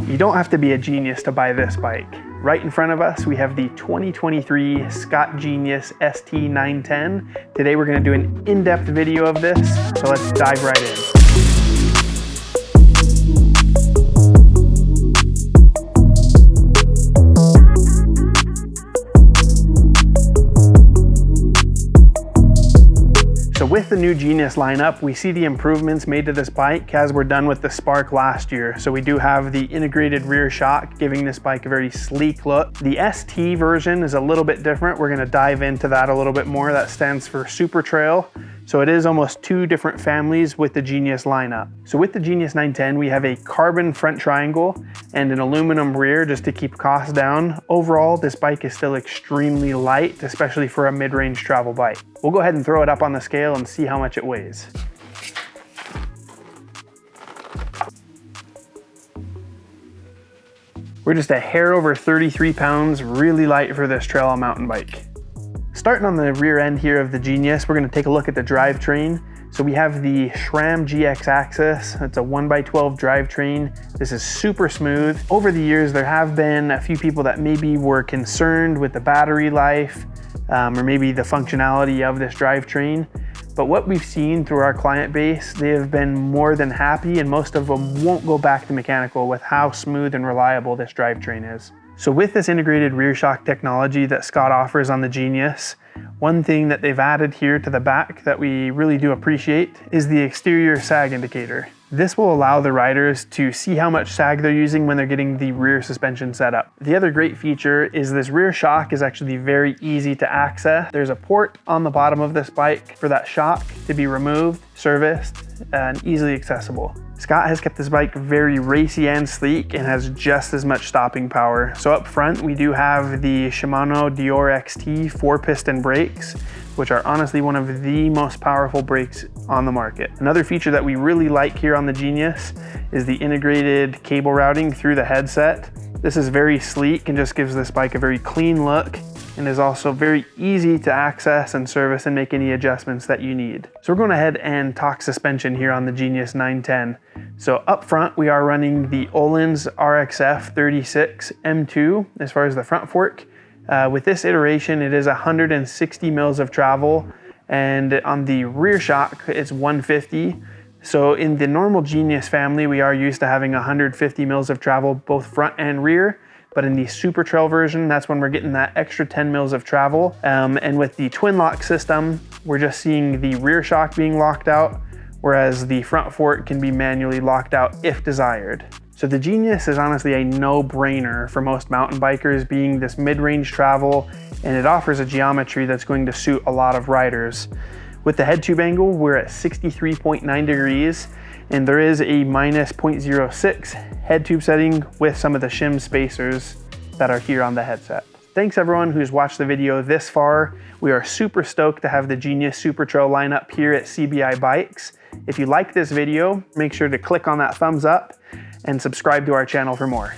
You don't have to be a genius to buy this bike. Right in front of us, we have the 2023 Scott Genius ST910. Today we're going to do an in-depth video of this, so let's dive right in. So with the new Genius lineup, we see the improvements made to this bike as we're done with the Spark last year. So we do have the integrated rear shock, giving this bike a very sleek look. The ST version is a little bit different. We're gonna dive into that a little bit more. That stands for Super Trail. So it is almost two different families with the Genius lineup. So with the Genius 910, we have a carbon front triangle and an aluminum rear just to keep costs down. Overall, this bike is still extremely light, especially for a mid-range travel bike. We'll go ahead and throw it up on the scale and see how much it weighs. We're just a hair over 33 pounds, really light for this trail mountain bike. Starting on the rear end here of the Genius, we're going to take a look at the drivetrain. So we have the SRAM GX Axis. It's a 1x12 drivetrain. This is super smooth. Over the years, there have been a few people that maybe were concerned with the battery life or maybe the functionality of this drivetrain. But what we've seen through our client base, they have been more than happy, and most of them won't go back to mechanical with how smooth and reliable this drivetrain is. So with this integrated rear shock technology that Scott offers on the Genius, one thing that they've added here to the back that we really do appreciate is the exterior sag indicator. This will allow the riders to see how much sag they're using when they're getting the rear suspension set up. The other great feature is this rear shock is actually very easy to access. There's a port on the bottom of this bike for that shock to be removed, serviced, and easily accessible. Scott has kept this bike very racy and sleek and has just as much stopping power. So up front, we do have the Shimano Deore XT 4-piston brakes, which are honestly one of the most powerful brakes on the market. Another feature that we really like here on the Genius is the integrated cable routing through the headset. This is very sleek and just gives this bike a very clean look, and is also very easy to access and service and make any adjustments that you need. So we're going ahead and talk suspension here on the Genius 910. So up front, we are running the Öhlins RXF 36 M2 as far as the front fork. With this iteration, it is 160 mils of travel, and on the rear shock, it's 150. So in the normal Genius family, we are used to having 150 mils of travel, both front and rear. But in the Super Trail version, that's when we're getting that extra 10 mils of travel. And with the twin lock system, we're just seeing the rear shock being locked out, whereas the front fork can be manually locked out if desired. So the Genius is honestly a no-brainer for most mountain bikers, being this mid-range travel, and it offers a geometry that's going to suit a lot of riders. With the head tube angle, we're at 63.9 degrees, and there is a minus 0.06 head tube setting with some of the shim spacers that are here on the headset. Thanks everyone who's watched the video this far. We are super stoked to have the Genius Super Trail lineup here at CBI Bikes. If you like this video, make sure to click on that thumbs up and subscribe to our channel for more.